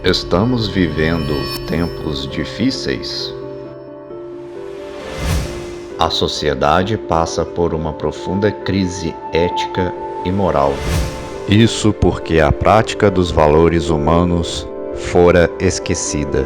Estamos vivendo tempos difíceis. A sociedade passa por uma profunda crise ética e moral. Isso porque a prática dos valores humanos fora esquecida.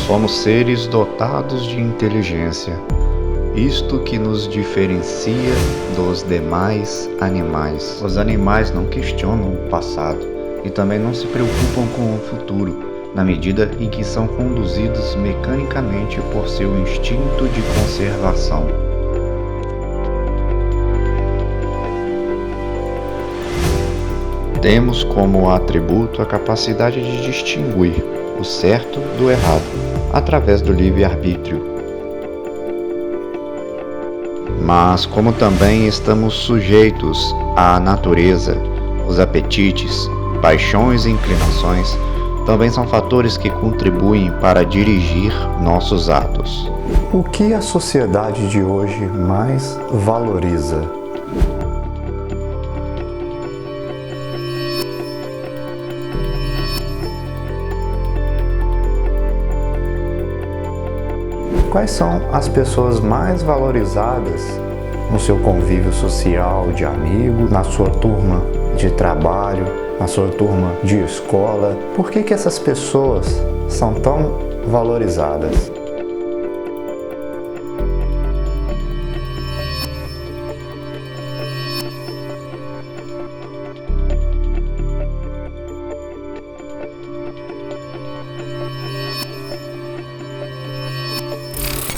Somos seres dotados de inteligência, isto que nos diferencia dos demais animais. Os animais não questionam o passado e também não se preocupam com o futuro, na medida em que são conduzidos mecanicamente por seu instinto de conservação. Temos como atributo a capacidade de distinguir o certo do errado, através do livre-arbítrio. Mas como também estamos sujeitos à natureza, os apetites, paixões e inclinações também são fatores que contribuem para dirigir nossos atos. O que a sociedade de hoje mais valoriza? Quais são as pessoas mais valorizadas no seu convívio social, de amigos, na sua turma de trabalho, na sua turma de escola? Por que essas pessoas são tão valorizadas?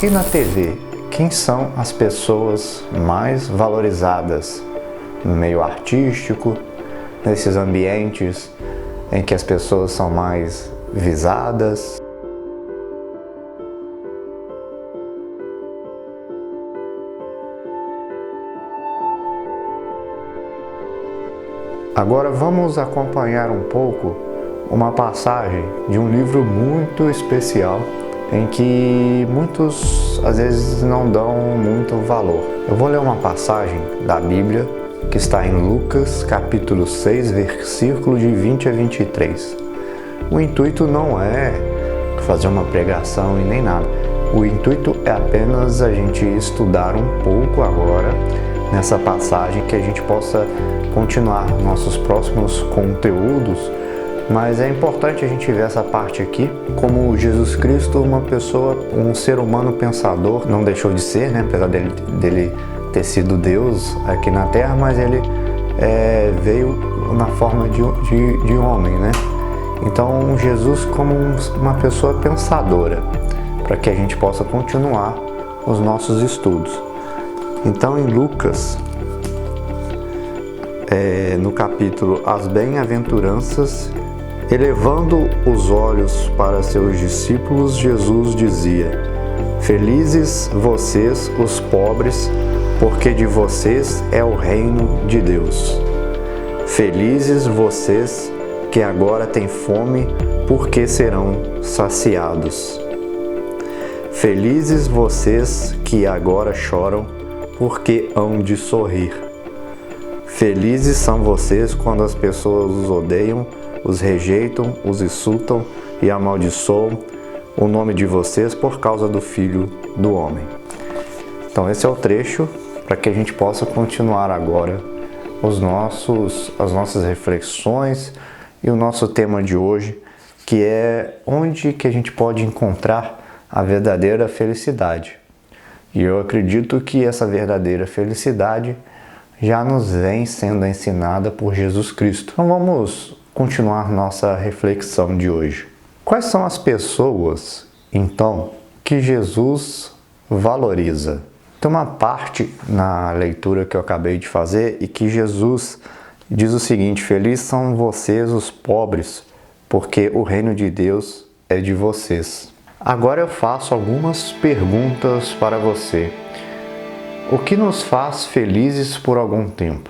E na TV, quem são as pessoas mais valorizadas no meio artístico, nesses ambientes em que as pessoas são mais visadas? Agora vamos acompanhar um pouco uma passagem de um livro muito especial em que muitos às vezes não dão muito valor. Eu vou ler uma passagem da Bíblia que está em Lucas capítulo 6, versículo de 20 a 23. O intuito não é fazer uma pregação e nem nada. O intuito é apenas a gente estudar um pouco agora nessa passagem, que a gente possa continuar nossos próximos conteúdos. Mas é importante a gente ver essa parte aqui, como Jesus Cristo, uma pessoa, um ser humano pensador, não deixou de ser, né? Apesar dele ter sido Deus aqui na Terra, mas ele veio na forma de homem, né? Então Jesus como uma pessoa pensadora, para que a gente possa continuar os nossos estudos. Então em Lucas, no capítulo As Bem-aventuranças, elevando os olhos para seus discípulos, Jesus dizia: Felizes vocês, os pobres, porque de vocês é o reino de Deus. Felizes vocês que agora têm fome, porque serão saciados. Felizes vocês que agora choram, porque hão de sorrir. Felizes são vocês quando as pessoas os odeiam, os rejeitam, os insultam e amaldiçoam o nome de vocês por causa do Filho do Homem. Então esse é o trecho para que a gente possa continuar agora as nossas reflexões e o nosso tema de hoje, que é onde que a gente pode encontrar a verdadeira felicidade. E eu acredito que essa verdadeira felicidade já nos vem sendo ensinada por Jesus Cristo. Então vamos continuar nossa reflexão de hoje. Quais são as pessoas, então, que Jesus valoriza? Tem uma parte na leitura que eu acabei de fazer e que Jesus diz o seguinte: Felizes são vocês os pobres, porque o reino de Deus é de vocês. Agora eu faço algumas perguntas para você. O que nos faz felizes por algum tempo?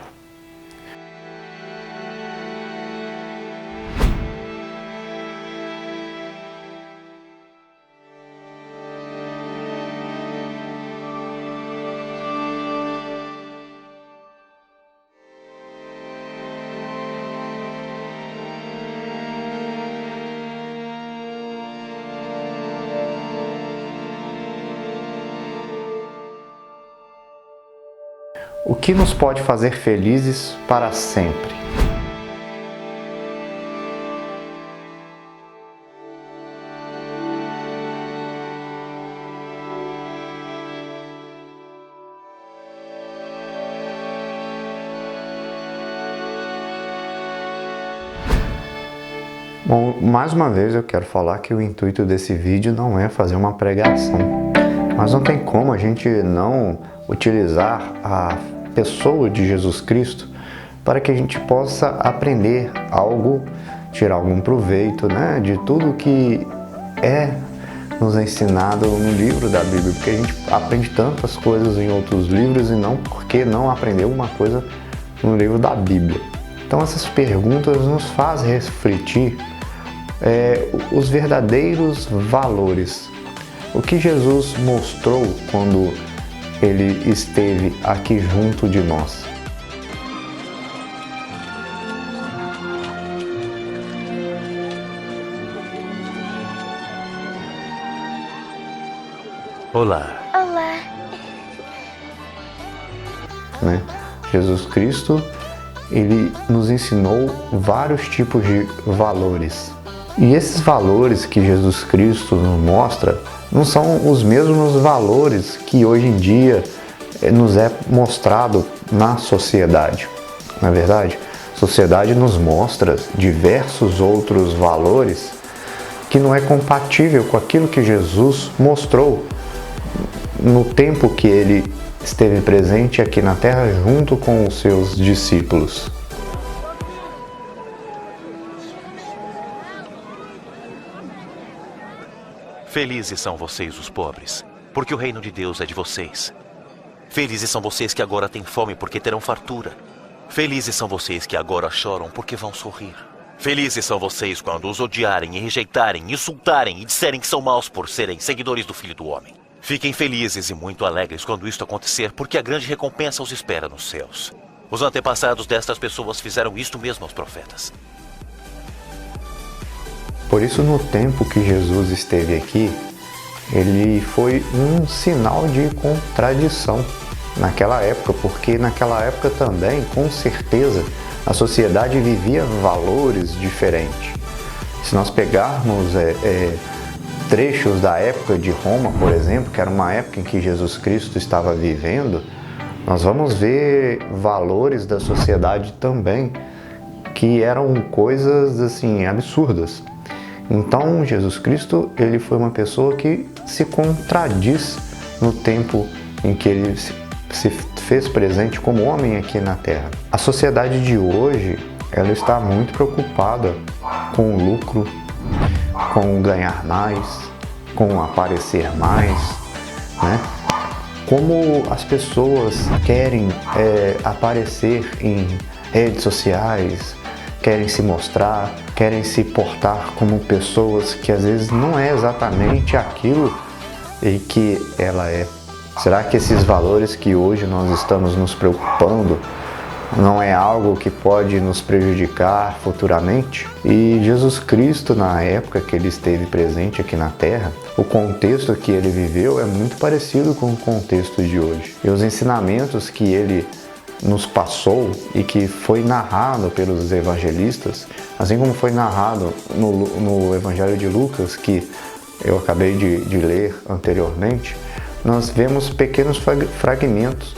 O que nos pode fazer felizes para sempre? Bom, mais uma vez eu quero falar que o intuito desse vídeo não é fazer uma pregação, mas não tem como a gente não utilizar a pessoa de Jesus Cristo para que a gente possa aprender algo, tirar algum proveito, né, de tudo que é nos ensinado no livro da Bíblia, porque a gente aprende tantas coisas em outros livros e não porque não aprender uma coisa no livro da Bíblia. Então essas perguntas nos fazem refletir os verdadeiros valores. O que Jesus mostrou quando Ele esteve aqui junto de nós. Olá. Olá. Né? Jesus Cristo, Ele nos ensinou vários tipos de valores. E esses valores que Jesus Cristo nos mostra não são os mesmos valores que hoje em dia nos é mostrado na sociedade. Na verdade, a sociedade nos mostra diversos outros valores que não é compatível com aquilo que Jesus mostrou no tempo que Ele esteve presente aqui na Terra junto com os seus discípulos. Felizes são vocês, os pobres, porque o reino de Deus é de vocês. Felizes são vocês que agora têm fome, porque terão fartura. Felizes são vocês que agora choram, porque vão sorrir. Felizes são vocês quando os odiarem e rejeitarem, insultarem e disserem que são maus por serem seguidores do Filho do Homem. Fiquem felizes e muito alegres quando isto acontecer, porque a grande recompensa os espera nos céus. Os antepassados destas pessoas fizeram isto mesmo aos profetas. Por isso, no tempo que Jesus esteve aqui, Ele foi um sinal de contradição naquela época, porque naquela época também, com certeza, a sociedade vivia valores diferentes. Se nós pegarmos trechos da época de Roma, por exemplo, que era uma época em que Jesus Cristo estava vivendo, nós vamos ver valores da sociedade também que eram coisas assim absurdas. Então, Jesus Cristo, Ele foi uma pessoa que se contradiz no tempo em que Ele se fez presente como homem aqui na Terra. A sociedade de hoje, ela está muito preocupada com o lucro, com o ganhar mais, com o aparecer mais, né? Como as pessoas querem aparecer em redes sociais, querem se mostrar, querem se portar como pessoas que às vezes não é exatamente aquilo e que ela é. Será que esses valores que hoje nós estamos nos preocupando não é algo que pode nos prejudicar futuramente? E Jesus Cristo, na época que Ele esteve presente aqui na Terra, o contexto que Ele viveu é muito parecido com o contexto de hoje. E os ensinamentos que Ele nos passou e que foi narrado pelos evangelistas, assim como foi narrado no Evangelho de Lucas, que eu acabei de ler anteriormente, nós vemos pequenos fragmentos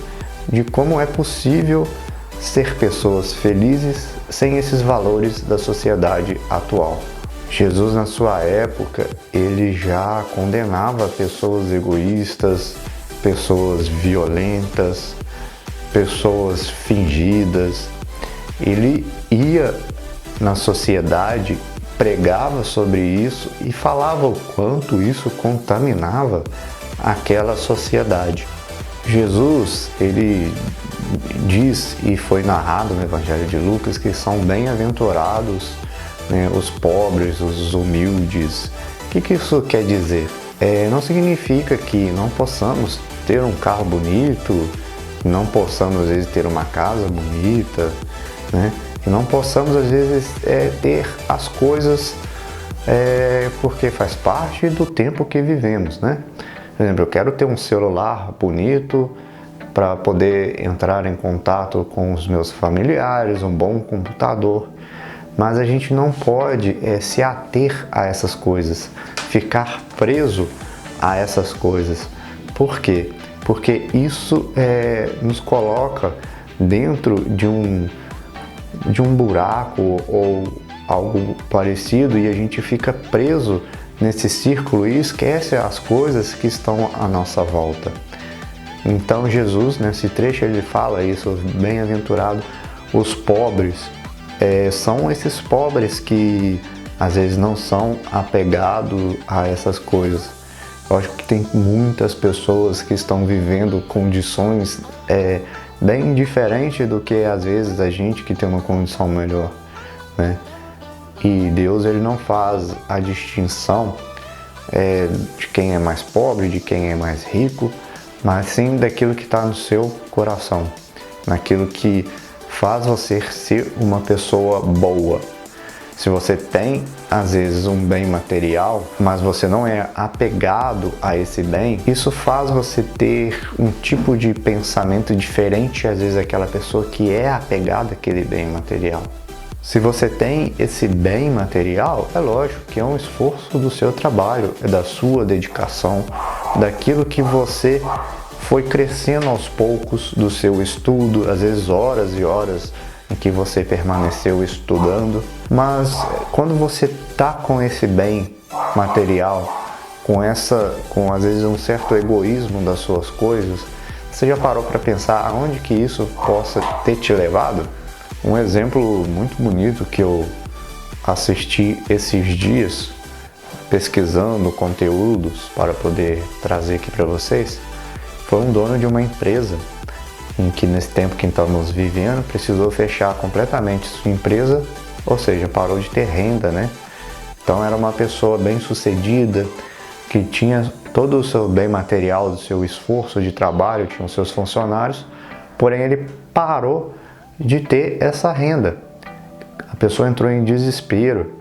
de como é possível ser pessoas felizes sem esses valores da sociedade atual. Jesus, na sua época, Ele já condenava pessoas egoístas, pessoas violentas, pessoas fingidas. Ele ia na sociedade, pregava sobre isso e falava o quanto isso contaminava aquela sociedade. Jesus, ele diz, e foi narrado no Evangelho de Lucas, que são bem-aventurados, né, os pobres, os humildes. O que isso quer dizer? Não significa que não possamos ter um carro bonito, não possamos às vezes ter uma casa bonita, né? E não possamos às vezes ter as coisas porque faz parte do tempo que vivemos, né? Por exemplo, eu quero ter um celular bonito, para poder entrar em contato com os meus familiares, um bom computador. Mas a gente não pode se ater a essas coisas, ficar preso a essas coisas. Por quê? Porque isso nos coloca dentro de um buraco ou algo parecido, e a gente fica preso nesse círculo e esquece as coisas que estão à nossa volta. Então Jesus, nesse trecho, ele fala isso: bem-aventurado os pobres. São esses pobres que às vezes não são apegados a essas coisas. Eu acho que tem muitas pessoas que estão vivendo condições bem diferentes do que às vezes a gente que tem uma condição melhor, né? E Deus, ele não faz a distinção de quem é mais pobre, de quem é mais rico, mas sim daquilo que está no seu coração, naquilo que faz você ser uma pessoa boa. Se você tem, às vezes, um bem material, mas você não é apegado a esse bem, isso faz você ter um tipo de pensamento diferente, às vezes, daquela pessoa que é apegada àquele bem material. Se você tem esse bem material, é lógico que é um esforço do seu trabalho, é da sua dedicação, daquilo que você foi crescendo aos poucos, do seu estudo, às vezes horas e horas em que você permaneceu estudando. Mas quando você está com esse bem material, com às vezes um certo egoísmo das suas coisas, você já parou para pensar aonde que isso possa ter te levado? Um exemplo muito bonito que eu assisti esses dias, pesquisando conteúdos para poder trazer aqui para vocês, foi um dono de uma empresa em que, nesse tempo que estamos vivendo, precisou fechar completamente sua empresa, ou seja, parou de ter renda, né? Então era uma pessoa bem sucedida, que tinha todo o seu bem material, do seu esforço de trabalho, tinha os seus funcionários, porém ele parou de ter essa renda. A pessoa entrou em desespero.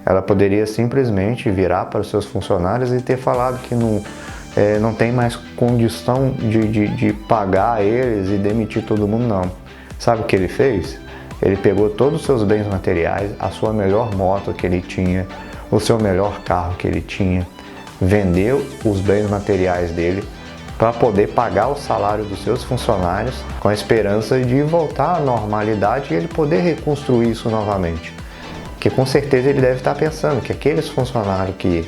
Ela poderia simplesmente virar para os seus funcionários e ter falado que não tem mais condição de pagar eles e demitir todo mundo, não. Sabe o que ele fez? Ele pegou todos os seus bens materiais, a sua melhor moto que ele tinha, o seu melhor carro que ele tinha, vendeu os bens materiais dele para poder pagar o salário dos seus funcionários, com a esperança de voltar à normalidade e ele poder reconstruir isso novamente. Porque com certeza ele deve estar pensando que aqueles funcionários que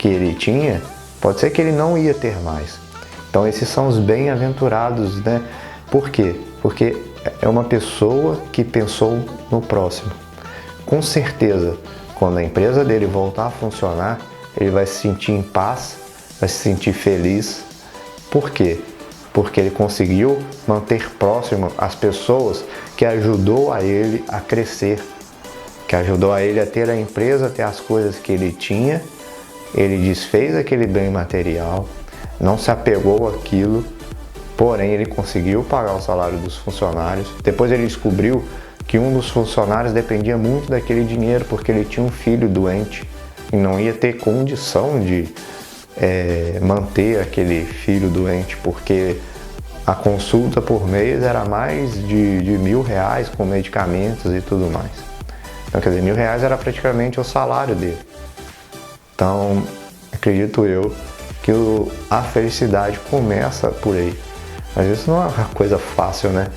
ele tinha, pode ser que ele não ia ter mais. Então esses são os bem-aventurados, né? Por quê? Porque é uma pessoa que pensou no próximo. Com certeza, quando a empresa dele voltar a funcionar, ele vai se sentir em paz, vai se sentir feliz. Por quê? Porque ele conseguiu manter próximo as pessoas que ajudou a ele a crescer, que ajudou a ele a ter a empresa, a ter as coisas que ele tinha. Ele desfez aquele bem material, não se apegou àquilo, porém ele conseguiu pagar o salário dos funcionários. Depois ele descobriu que um dos funcionários dependia muito daquele dinheiro porque ele tinha um filho doente e não ia ter condição de manter aquele filho doente, porque a consulta por mês era mais de R$1.000 com medicamentos e tudo mais. Então, quer dizer, R$1.000 era praticamente o salário dele. Então, acredito eu que a felicidade começa por aí. Mas isso não é uma coisa fácil, né?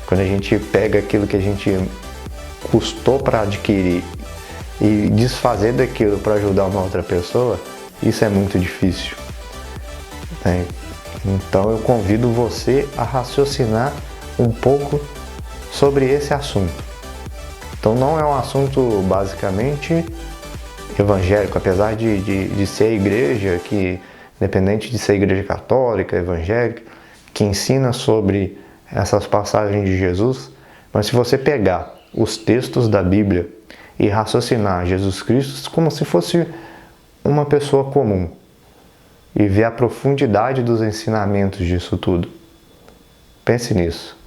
Quando a gente pega aquilo que a gente custou para adquirir e desfazer daquilo para ajudar uma outra pessoa, isso é muito difícil, né? Então eu convido você a raciocinar um pouco sobre esse assunto. Então não é um assunto basicamente evangélico, apesar de ser a igreja que, independente de ser a igreja católica, evangélica, que ensina sobre essas passagens de Jesus, mas se você pegar os textos da Bíblia e raciocinar Jesus Cristo como se fosse uma pessoa comum e ver a profundidade dos ensinamentos disso tudo, pense nisso.